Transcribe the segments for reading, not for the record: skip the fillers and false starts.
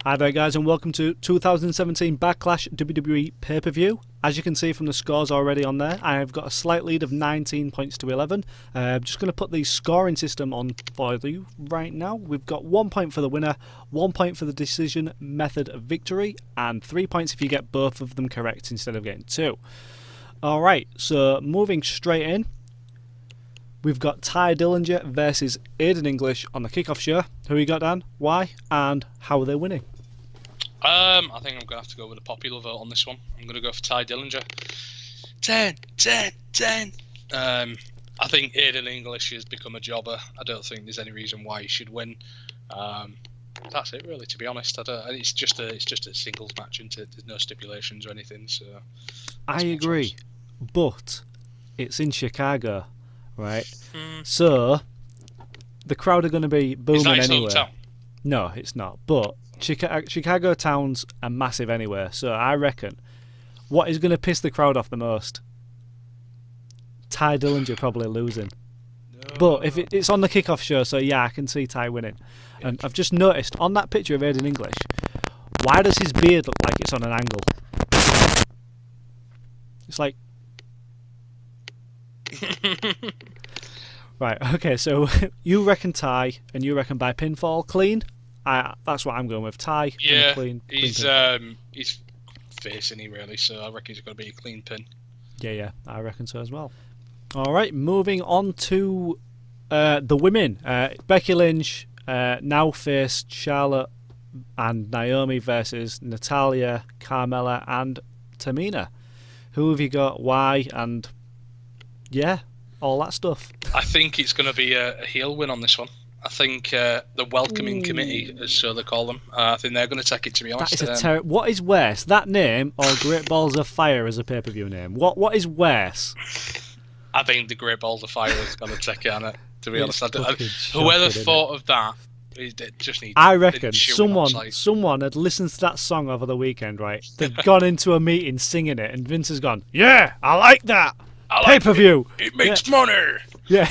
Hi there guys and welcome to 2017 Backlash WWE pay-per-view. As you can see from the scores already on there, I have got a slight lead of 19 points to 11. I'm just going to put the scoring system on for you right now. We've got 1 point for the winner, 1 point for the decision method of victory, and 3 points if you get both of them correct instead of getting 2. Alright, so moving straight in, we've got Tye Dillinger versus Aiden English on the kickoff show. Who you got, Dan? Why? And how are they winning? I think I'm going to have to go with a popular vote on this one. I'm going to go for Tye Dillinger. 10, 10, 10. I think Aiden English has become a jobber. I don't think there's any reason why he should win. That's it, really. To be honest, it's just a singles match, isn't it? There's no stipulations or anything. So I agree, but it's in Chicago, right? So the crowd are going to be booming anyway. No, it's not. But Chicago towns are massive anyway, so I reckon what is going to piss the crowd off the most? Tye Dillinger probably losing. No. But if it's on the kickoff show, so yeah, I can see Tye winning. Yeah. And I've just noticed on that picture of Aiden English, why does his beard look like it's on an angle? It's like... Right, okay, so you reckon Tye, and you reckon by pinfall clean? That's what I'm going with. Tye. Yeah, clean he's facing he really, so I reckon he's going to be a clean pin. Yeah, I reckon so as well. All right, moving on to the women. Becky Lynch now face Charlotte and Naomi versus Natalya, Carmella, and Tamina. Who have you got? Why? And yeah, all that stuff. I think it's going to be a heel win on this one. I think the Welcoming Committee, as so they call them, I think they're going to take it, to be honest. That is what is worse, that name or Great Balls of Fire as a pay-per-view name? What is worse? I think the Great Balls of Fire is going to take it on it, to be honest. Whoever thought of that, it just needs... I reckon someone had listened to that song over the weekend, right? They've gone into a meeting singing it, and Vince has gone, yeah, I like that! Pay-per-view! It makes money! Yeah.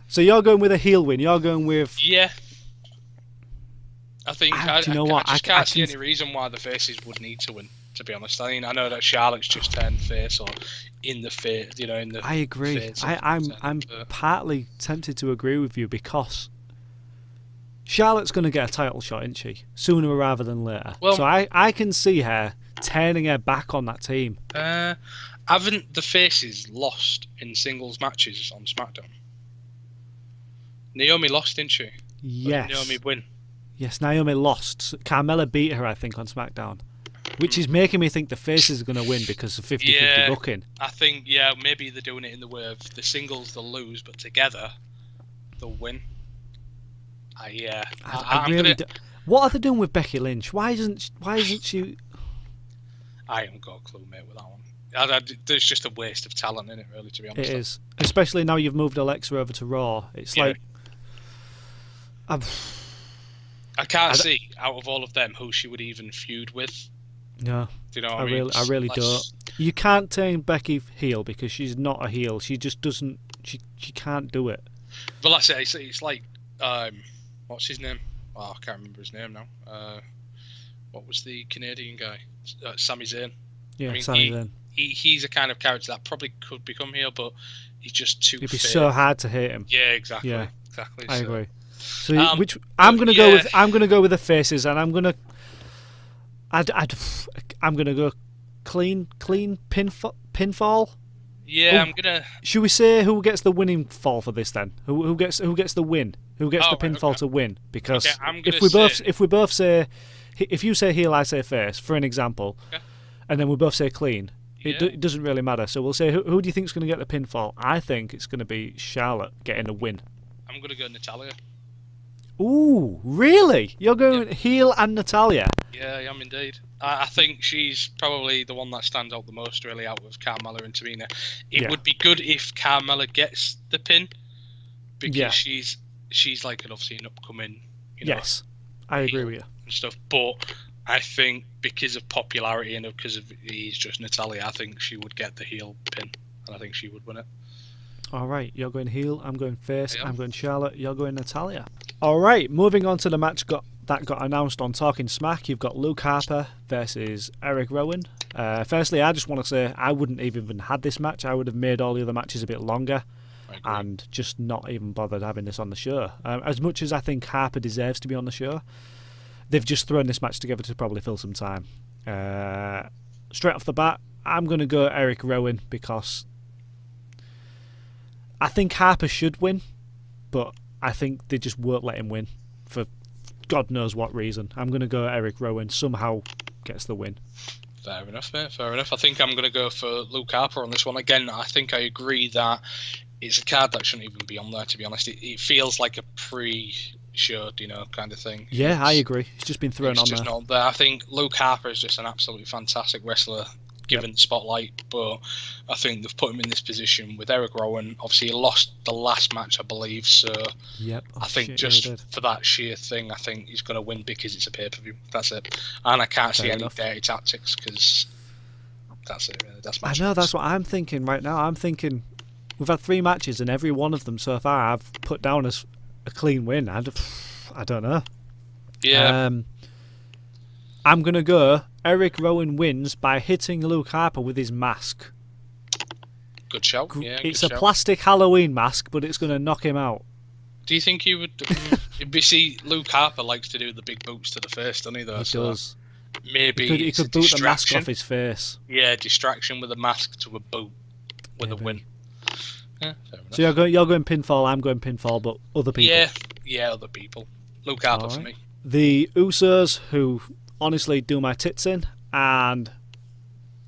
So you're going with a heel win. You're going with... Yeah. I think... I can't see any reason why the faces would need to win, to be honest. I mean, I know that Charlotte's just turned face or in the face, in the... I agree. I'm partly tempted to agree with you because Charlotte's going to get a title shot, isn't she? Sooner rather than later. Well, so I can see her turning her back on that team. Haven't the faces lost in singles matches on SmackDown? Naomi lost, didn't she? Yes. Or did Naomi win? Yes, Naomi lost. Carmella beat her, I think, on SmackDown. Which is making me think the faces are going to win because of 50-50 booking. I think, maybe they're doing it in the way of the singles they'll lose, but together they'll win. What are they doing with Becky Lynch? Why isn't she... I haven't got a clue, mate, with that one. There's just a waste of talent in it, really, to be honest. It is. Especially now you've moved Alexa over to Raw. It's like... I can't see, out of all of them, who she would even feud with. No. Do you know what I mean? I really don't. You can't turn Becky heel because she's not a heel. She just doesn't... She can't do it. But like I say, it's like... what's his name? Oh, I can't remember his name now. What was the Canadian guy? Sami Zayn. Yeah, Sami Zayn. He's a kind of character that probably could become here, but he's just too... It'd be so hard to hate him. Yeah, exactly. Yeah, exactly. I agree. So I'm gonna go with the faces, and I'm gonna go clean pinfall. Yeah, I'm gonna. Should we say who gets the winning fall for this then? Who gets the win? Who gets the pinfall to win? Because if you say heel, I say face, for an example, and then we both say clean. It doesn't really matter. So we'll say who do you think is going to get the pinfall? I think it's going to be Charlotte getting a win. I'm going to go Natalya. Ooh, really? You're going heel and Natalya? Yeah, I am indeed. I think she's probably the one that stands out the most, really, out of Carmella and Tamina. It would be good if Carmella gets the pin, because she's like obviously an upcoming. Yes, I agree with you. And stuff, but I think because of popularity and because of he's just Natalya, I think she would get the heel pin, and I think she would win it. All right, you're going heel, I'm going face, I'm going Charlotte, you're going Natalya. All right, moving on to the match that got announced on Talking Smack. You've got Luke Harper versus Erick Rowan. Firstly, I just want to say I wouldn't even had this match. I would have made all the other matches a bit longer and just not even bothered having this on the show. As much as I think Harper deserves to be on the show, they've just thrown this match together to probably fill some time. Straight off the bat, I'm going to go Erick Rowan because I think Harper should win, but I think they just won't let him win for God knows what reason. I'm going to go Erick Rowan. Somehow gets the win. Fair enough, mate. Fair enough. I think I'm going to go for Luke Harper on this one. Again, I think I agree that it's a card that shouldn't even be on there, to be honest. It feels like a pre-showed, kind of thing. Yeah, I agree. It's just been thrown on there. It's just not there. I think Luke Harper is just an absolutely fantastic wrestler, given the spotlight, but I think they've put him in this position with Erick Rowan. Obviously, he lost the last match, I believe, so I think for that sheer thing, I think he's going to win because it's a pay-per-view. That's it. And I can't see any dirty tactics because that's it, really. That's my choice. That's what I'm thinking right now. I'm thinking we've had 3 matches and every one of them so far I've put down as a clean win. I don't know. Yeah. I'm going to go Erick Rowan wins by hitting Luke Harper with his mask. Good shout. Yeah, it's a plastic Halloween mask, but it's going to knock him out. Do you think he would... see, Luke Harper likes to do the big boots to the face, doesn't he, though? He does. Maybe he could boot the mask off his face. Yeah, distraction with a mask to a boot with a win. Yeah, fair enough. So you're going pinfall, I'm going pinfall, but other people. Yeah, other people. Luke Harper for me. The Usos, who honestly do my tits in, and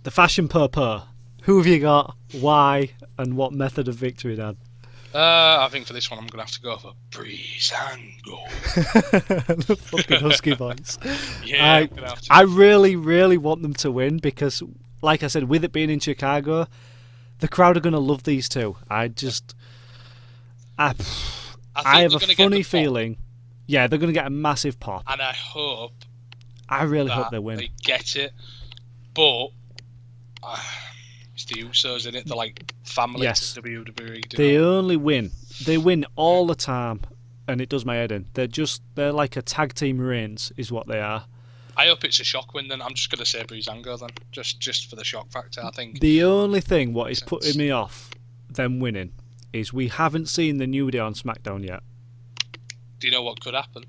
the Fashion Purpur. Who have you got? Why? And what method of victory, Dan? I think for this one I'm going to have to go for Breezango. The fucking husky voice. Yeah, I'm gonna have to. I really, really want them to win because, like I said, with it being in Chicago, the crowd are going to love these two. I have a funny feeling. Yeah, they're going to get a massive pop. And I really hope they win. They get it, but it's the Usos, in it. They're like family to WWE. They only win. They win all the time, and it does my head in. They're like a tag team reigns, is what they are. I hope it's a shock win. Then I'm just going to say Breezango then, just for the shock factor. I think the only thing what is putting me off them winning is we haven't seen the New Day on SmackDown yet. Do you know what could happen?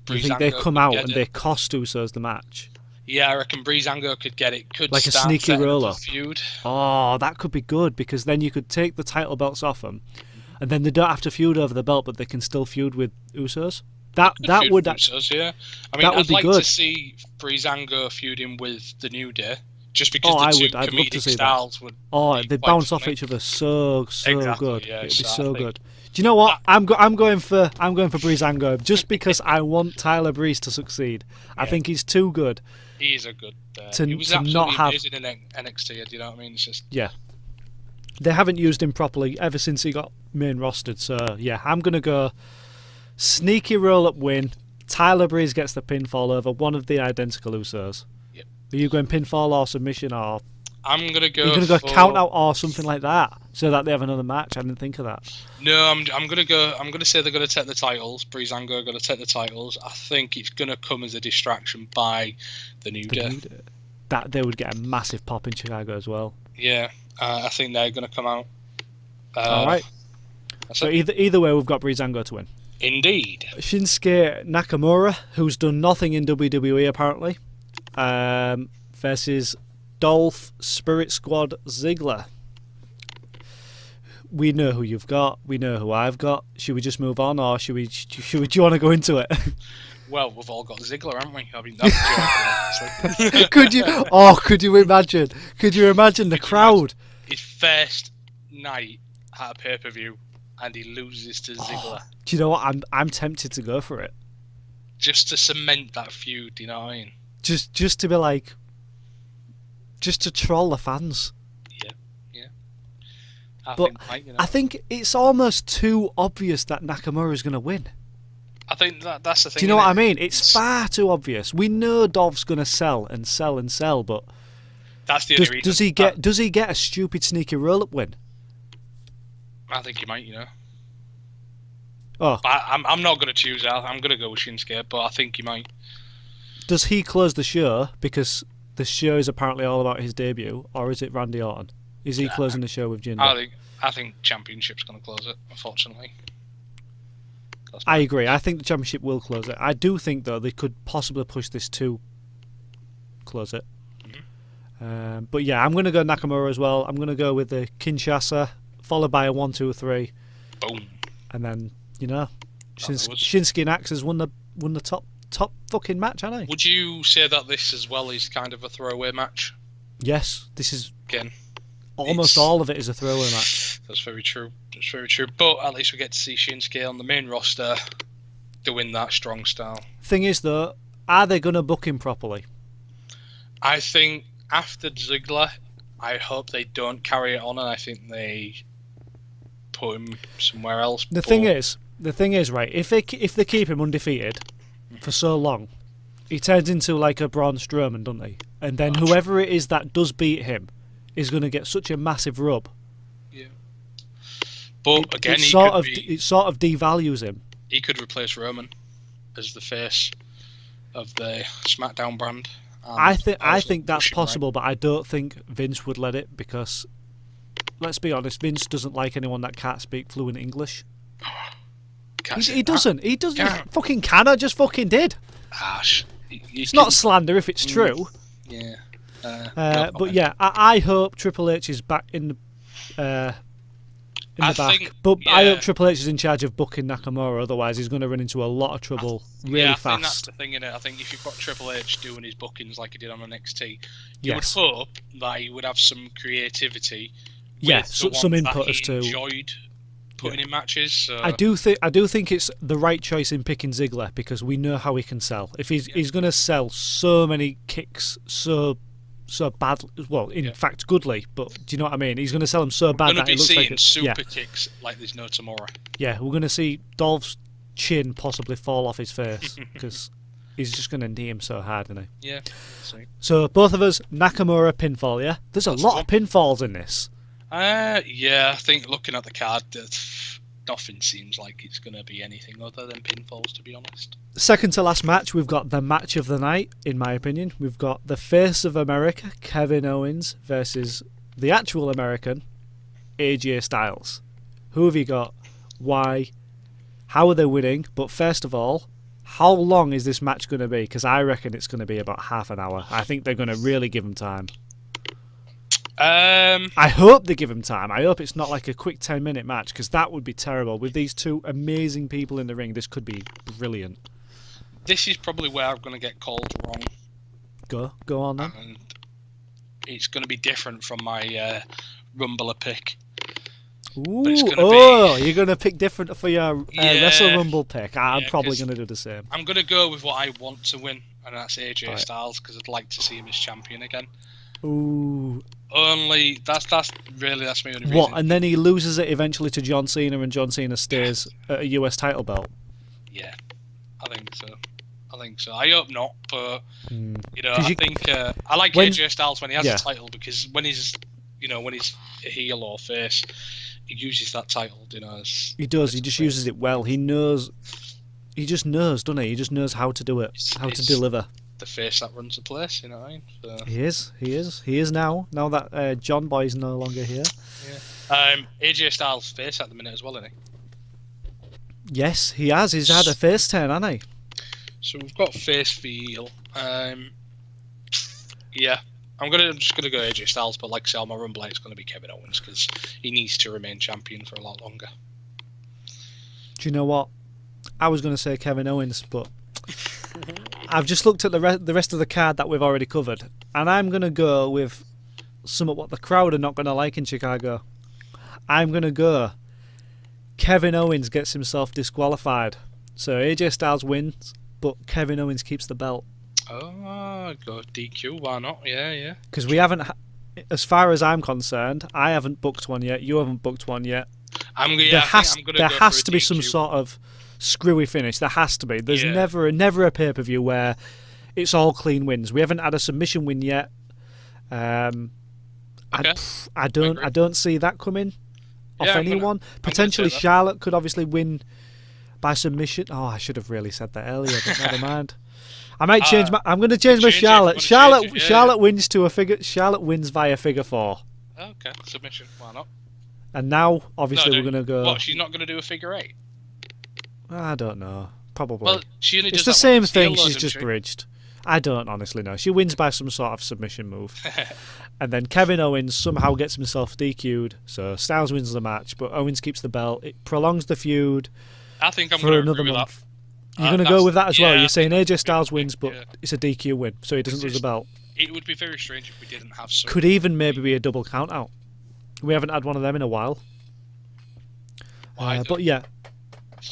Do you think they come out and they cost Usos the match? Yeah, I reckon Breezango could get it. Could like a start sneaky roll-up feud. Oh, that could be good because then you could take the title belts off them, and then they don't have to feud over the belt, but they can still feud with Usos. That would Usos, yeah. I mean, I'd like to see Breezango feuding with the New Day, just because the two comedic styles would. Oh, they bounce off each other so good. Yeah, it'd be so good. Do you know what? I'm going for Breezango just because I want Tyler Breeze to succeed. I think he's too good. He is a good. He was absolutely amazing in NXT. Do you know what I mean? It's just they haven't used him properly ever since he got main rostered. So yeah, I'm gonna go sneaky roll up win. Tyler Breeze gets the pinfall over one of the identical Usos. Yep. Are you going pinfall or submission or? I'm gonna go. You're gonna go count out or something like that, so that they have another match. I didn't think of that. No, I'm gonna go. I'm gonna say they're gonna take the titles. Breezango are gonna take the titles. I think it's gonna come as a distraction by the New Day. That they would get a massive pop in Chicago as well. Yeah, I think they're gonna come out. All right. So either way, we've got Breezango to win. Indeed. Shinsuke Nakamura, who's done nothing in WWE apparently, versus Dolph Spirit Squad Ziggler. We know who you've got. We know who I've got. Should we just move on, or do you want to go into it? Well, we've all got Ziggler, haven't we? I mean, that's a joke. Could you imagine? Could you imagine the crowd? His first night at a pay-per-view, and he loses to Ziggler. Do you know what? I'm tempted to go for it. Just to cement that feud. You know what I mean? Just to be like. Just to troll the fans. Yeah. I think it's almost too obvious that Nakamura is going to win. I think that's the thing. Do you know what I mean? It's far too obvious. We know Dolph's going to sell and sell and sell, but that's the only reason. Does he get a stupid sneaky roll-up win? I think he might. Oh, I'm not going to choose that. I'm going to go with Shinsuke, but I think he might. does he close the show because the show is apparently all about his debut, or is it Randy Orton? Is he closing the show with Jinder? I think Championship's going to close it, unfortunately. I agree. I think the Championship will close it. I do think, though, they could possibly push this to close it. But yeah, I'm going to go Nakamura as well. I'm going to go with the Kinshasa, followed by a 1, 2, 3. Boom. And then, Shinsuke Nax has won the top fucking match, hasn't he? Would you say that this as well is kind of a throwaway match? Yes, this is... Again. Almost all of it is a throwaway match. That's very true. That's very true. But at least we get to see Shinsuke on the main roster doing that strong style. Thing is, though, are they going to book him properly? I think after Ziggler, I hope they don't carry it on, and I think they put him somewhere else. The thing is, right? If they keep him undefeated for so long, he turns into like a Braun Strowman, doesn't he? And then whoever it is that does beat him is going to get such a massive rub. Yeah. But again, it sort of devalues him. He could replace Roman as the face of the SmackDown brand. I think that's possible, right? But I don't think Vince would let it because, let's be honest, Vince doesn't like anyone that can't speak fluent English. He doesn't. He doesn't. Fucking can. I just fucking did. Gosh. It's not slander if it's true. Yeah. But yeah, I hope Triple H is back in the back. I hope Triple H is in charge of booking Nakamura. Otherwise, he's going to run into a lot of trouble really fast. I think that's the thing, innit? I think if you've got Triple H doing his bookings like he did on NXT, you would hope that he would have some creativity. Some input as to enjoyed putting in matches. So. I do think it's the right choice in picking Ziggler because we know how he can sell. If he's going to sell so many kicks so badly, well, in fact, goodly. But do you know what I mean? He's going to sell them so bad that it looks like super kicks like there's no tomorrow. Yeah, we're going to see Dolph's chin possibly fall off his face because he's just going to knee him so hard, isn't he? Yeah. So both of us, Nakamura pinfall. Yeah, there's a lot of pinfalls in this. Yeah, I think looking at the card, nothing seems like it's going to be anything other than pinfalls, to be honest. Second to last match, we've got the match of the night, in my opinion. We've got the face of America, Kevin Owens, versus the actual American, AJ Styles. Who have you got? Why? How are they winning? But first of all, how long is this match going to be? Because I reckon it's going to be about half an hour. I think they're going to really give them time. I hope they give him time. I hope it's not like a quick 10-minute match because that would be terrible. With these two amazing people in the ring, this could be brilliant. This is probably where I'm going to get called wrong. Go on then. And it's going to be different from my Rumbler pick. Ooh, you're going to pick different for your Wrestle Rumble pick. I'm probably going to do the same. I'm going to go with what I want to win, and that's AJ Styles because I'd like to see him as champion again. Ooh. That's my only reason. What? And then he loses it eventually to John Cena, and John Cena stays at a US title belt. Yeah, I think so. I hope not, but I think I like AJ Styles when he has a title because when he's a heel or face, he uses that title. He does. He just uses it well. He knows. He just knows, doesn't he? He just knows how to do it, how to deliver. The face that runs the place, you know what I mean? So. He is now that John Boy's no longer here. Yeah. AJ Styles face at the minute as well, isn't he? Yes, he has. He's had a face turn, hasn't he? So we've got face feel. Yeah. I'm just gonna go AJ Styles, but like I say, on my Rumble, it's gonna be Kevin Owens because he needs to remain champion for a lot longer. Do you know what? I was gonna say Kevin Owens, but I've just looked at the rest of the card that we've already covered, and I'm going to go with some of what the crowd are not going to like in Chicago. I'm going to go Kevin Owens gets himself disqualified. So AJ Styles wins, but Kevin Owens keeps the belt. Oh, go DQ, why not? Yeah. Because we haven't, as far as I'm concerned, I haven't booked one yet, you haven't booked one yet. There has to be some sort of screwy finish. There has to be. There's never a pay-per-view where it's all clean wins. We haven't had a submission win yet. I don't see that coming off anyone. Potentially Charlotte could obviously win by submission. Oh, I should have really said that earlier, but never mind. I might change my. I'm going to change my Charlotte. Charlotte wins to a figure. Charlotte wins via figure 4. Okay, submission. Why not? And now, obviously, we're going to go. What? She's not going to do a figure 8? I don't know. Probably. Well, she only does it's the that same thing. She's doesn't just she? bridged. I don't honestly know. She wins by some sort of submission move. And then Kevin Owens somehow gets himself DQ'd. So Styles wins the match, but Owens keeps the belt. It prolongs the feud. I think I'm for going to another agree with month. that. You're going to go with that as well. Yeah, You're saying AJ it Styles would be- wins, but yeah. it's a DQ win, so he doesn't lose the belt. It would be very strange if we didn't have some. Could even maybe be a double count out. We haven't had one of them in a while. But yeah,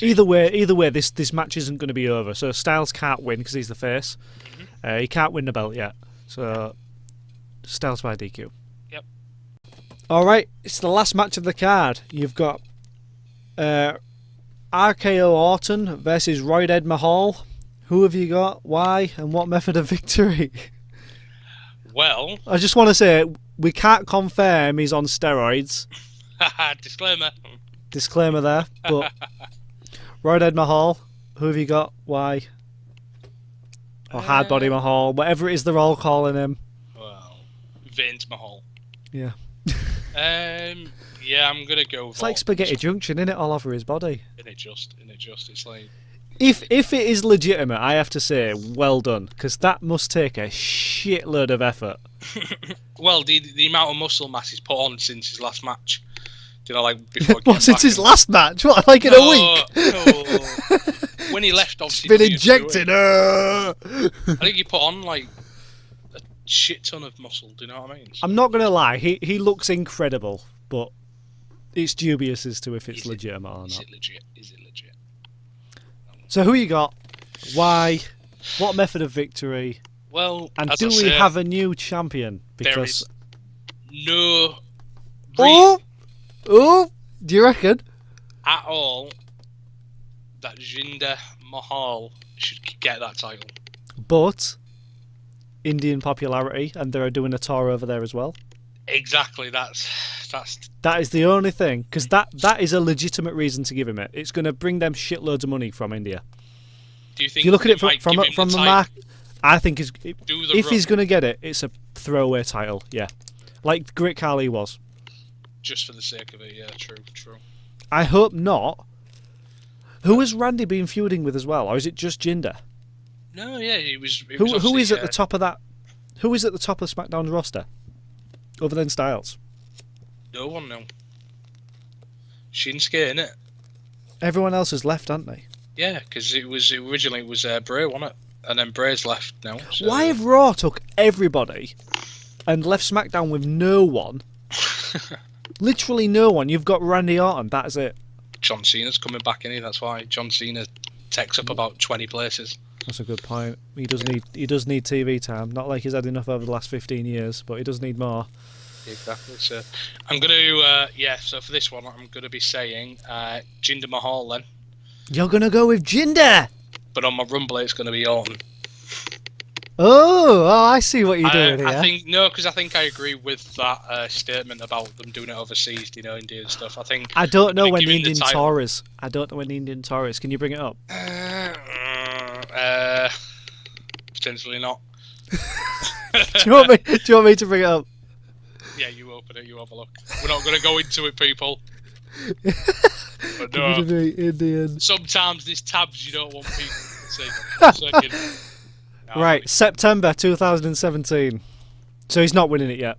either way, this match isn't going to be over. So Styles can't win because he's the face. He can't win the belt yet. So Styles by DQ. Yep. All right, it's the last match of the card. You've got RKO Orton versus Roydhead Mahal. Who have you got? Why? And what method of victory? Well, I just want to say we can't confirm he's on steroids. disclaimer. Disclaimer there. But Roydhead Mahal, who have you got? Why? Or Hardbody Mahal, whatever it is they're all calling him. Well, Vince Mahal. Yeah. Yeah, I'm gonna go. It's like Spaghetti Junction, isn't it? All over his body. In it just. It's like. If it is legitimate, I have to say, well done, because that must take a shitload of effort. Well, the amount of muscle mass he's put on since his last match. You know, like before. What, since his last match? What, like in a week? No. When he left, obviously. It's been injected. I think he put on like a shit ton of muscle. Do you know what I mean? I'm not gonna lie, he looks incredible, but it's dubious as to if it's legitimate or not. Is it legit? So who you got? Why? What method of victory? Well, and as do I we say, have a new champion? there Because is no oh, do you reckon? at all that Jinder Mahal should get that title. But Indian popularity, and they're doing a tour over there as well. Exactly, That is the only thing, because that is a legitimate reason to give him it. It's going to bring them shitloads of money from India. Do you think? If you look at it from the the mark, I think if he's run going to get it, it's a throwaway title. Yeah, like Great Khali was. just for the sake of it, yeah, true. I hope not. Who has Randy been feuding with as well, or is it just Jinder? No, yeah, he was. Who is at the top of that? Who is at the top of SmackDown's roster, other than Styles? No one, no. Shinsuke, innit? Everyone else has left, haven't they? Yeah, because originally it was Bray, wasn't it? And then Bray's left now. So. Why have Raw took everybody and left SmackDown with no one? Literally no one. You've got Randy Orton. That's it. John Cena's coming back, innit? That's why John Cena takes up about 20 places. That's a good point. He does need TV time. Not like he's had enough over the last 15 years, but he does need more. Exactly. So I'm going to so for this one I'm going to be saying Jinder Mahal then. You're gonna go with Jinder. But on my Rumble it's going to be Orton. Oh, I see what you're doing here. I think because I think I agree with that statement about them doing it overseas, India and stuff. I don't know when the Indian tour is. Can you bring it up? Potentially not. do you want me to bring it up? Yeah, you open it. You have a look. We're not going to go into it, people. But no. Indian. Sometimes there's tabs you don't want people to see. Right, September 2017. So he's not winning it yet.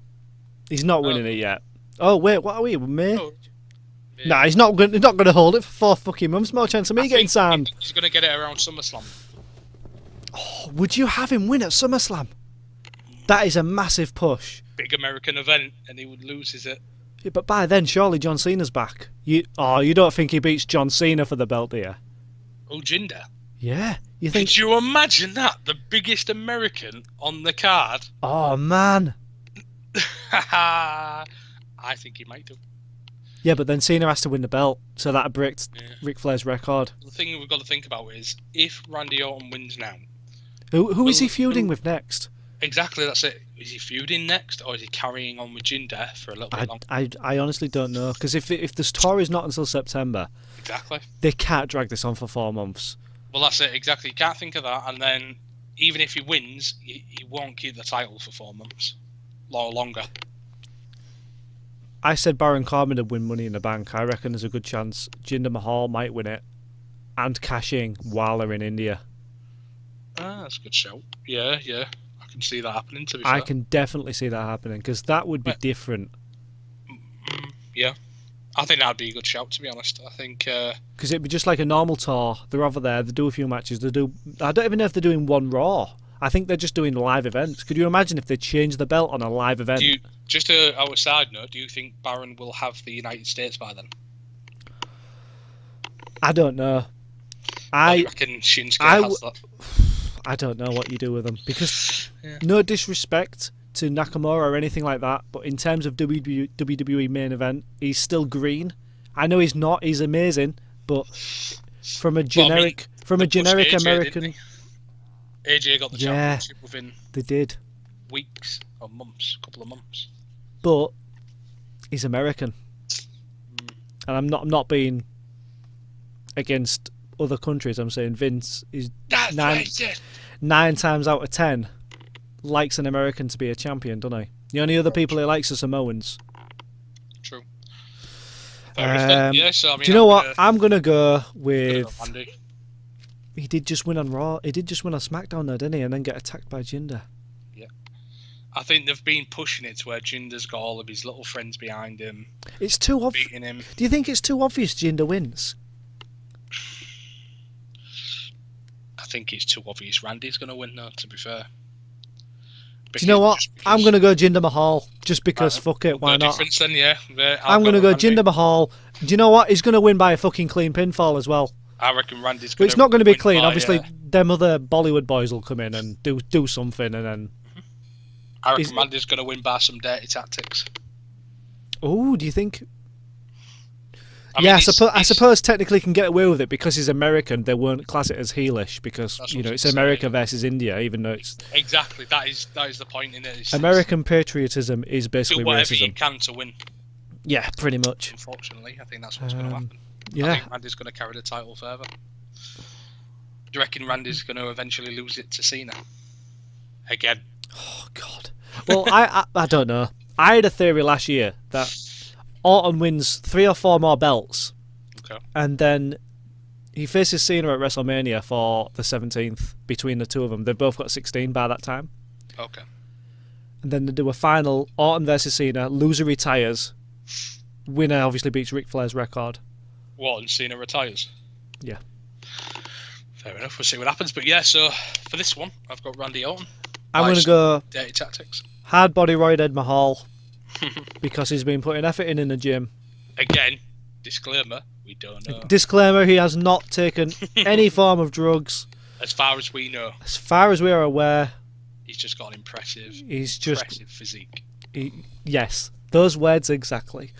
He's not winning it yet. Oh wait, what are we? May? Oh, yeah. Nah, he's not going to hold it for 4 fucking months. More chance of me getting signed. He's going to get it around SummerSlam. Oh, would you have him win at SummerSlam? That is a massive push. Big American event, and he would lose it. Yeah, but by then, surely John Cena's back. You don't think he beats John Cena for the belt, do you? Oh, Jinder. Yeah, you think? Could you imagine that? The biggest American on the card. Oh man. I think he might do. Yeah, but then Cena has to win the belt, so that breaks Ric Flair's record. The thing we've got to think about is if Randy Orton wins now. Who is he feuding with next? Exactly, that's it. Is he feuding next, or is he carrying on with Jinder for a little bit longer? I honestly don't know, because if this tour is not until September, Exactly. they can't drag this on for 4 months. Well, that's it. Exactly. You can't think of that, and then even if he wins, he won't keep the title for 4 months or longer. I said Baron Corbin would win Money in the Bank. I reckon there's a good chance Jinder Mahal might win it and cash in while they're in India. That's a good shout. Yeah. I can see that happening, to be fair. I can definitely see that happening, because that would be different. Yeah. I think that would be a good shout, to be honest. I think... Because it'd be just like a normal tour. They're over there, they do a few matches. I don't even know if they're doing one Raw. I think they're just doing live events. Could you imagine if they changed the belt on a live event? Just a side note, do you think Baron will have the United States by then? I don't know. I reckon Shinsuke has that. I don't know what you do with them, because no disrespect to Nakamura or anything like that, but in terms of WWE main event, he's still green. I know he's not. He's amazing, but from a generic AJ, American, AJ got the championship within weeks or months, a couple of months. But he's American, and I'm not being against other countries. I'm saying Vince is 9 times out of 10 likes an American to be a champion, doesn't he? The only other people he likes are Samoans. True. So, I mean, do you know what? I'm gonna go with. Randy. He did just win on Raw. He did just win on SmackDown, though, didn't he? And then get attacked by Jinder. Yeah. I think they've been pushing it to where Jinder's got all of his little friends behind him. It's too obvious. Do you think it's too obvious Jinder wins? I think it's too obvious Randy's going to win now, to be fair. Do you know what? I'm going to go Jinder Mahal, just because, fuck it, why not? Then, yeah. I'm going to go Jinder Mahal. Do you know what? He's going to win by a fucking clean pinfall as well. I reckon Randy's going to But it's not going to be clean. Obviously, them other Bollywood boys will come in and do something, and then... I reckon Randy's going to win by some dirty tactics. Oh, do you think... I suppose technically can get away with it because he's American. They won't class it as heelish because it's America versus India, even though it's exactly that is the point in it. American patriotism is basically do whatever racism. You can to win. Yeah, pretty much. Unfortunately, I think that's what's going to happen. Yeah, I think Randy's going to carry the title further. Do you reckon Randy's going to eventually lose it to Cena again? Oh God. Well, I don't know. I had a theory last year that Orton wins 3 or 4 more belts, and then he faces Cena at WrestleMania for the 17th. Between the two of them, they've both got 16 by that time. Okay. And then they do a final: Orton versus Cena. Loser retires. Winner obviously beats Ric Flair's record. What? And Cena retires. Yeah. Fair enough. We'll see what happens. But yeah, so for this one, I've got Randy Orton. I'm going to go dirty tactics. Hard body roided Mahal. Because he's been putting effort in the gym. Again, disclaimer, we don't know. Disclaimer, he has not taken any form of drugs. As far as we know. As far as we are aware. He's just got an impressive physique. Yes, those words exactly.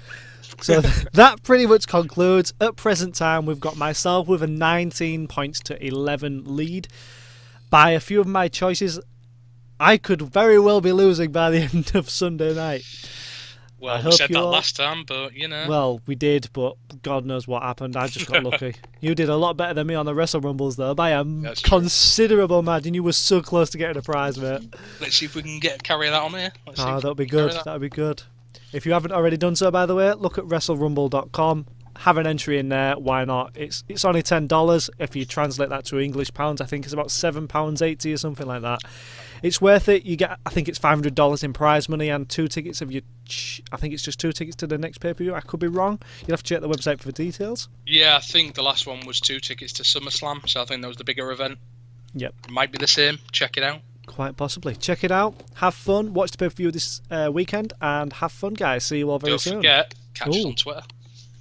So that pretty much concludes. At present time, we've got myself with a 19 points to 11 lead. By a few of my choices, I could very well be losing by the end of Sunday night. Well, we said that last time, but you know. Well, we did, but God knows what happened. I just got lucky. You did a lot better than me on the Wrestle Rumbles, though, by a considerable margin. You were so close to getting a prize, mate. Let's see if we can carry that on here. That'll be good. That'll be good. If you haven't already done so, by the way, look at WrestleRumble.com. Have an entry in there. Why not? It's only $10. If you translate that to English pounds, I think it's about £7.80 or something like that. It's worth it. You get, I think it's $500 in prize money and 2 tickets of your. I think it's just 2 tickets to the next pay-per-view. I could be wrong. You'd have to check the website for details. Yeah, I think the last one was 2 tickets to SummerSlam, so I think that was the bigger event. Yep. It might be the same. Check it out. Quite possibly. Check it out. Have fun. Watch the pay-per-view this weekend and have fun, guys. See you all very soon. Don't forget, catch us on Twitter.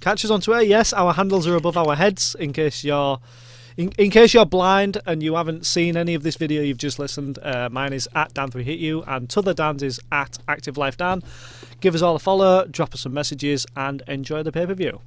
Catch us on Twitter. Yes, our handles are above our heads in case you're. In case you're blind and you haven't seen any of this video you've just listened, mine is at Dan3HitYou and T'other Dan's is at ActiveLifeDan. Give us all a follow, drop us some messages and enjoy the pay-per-view.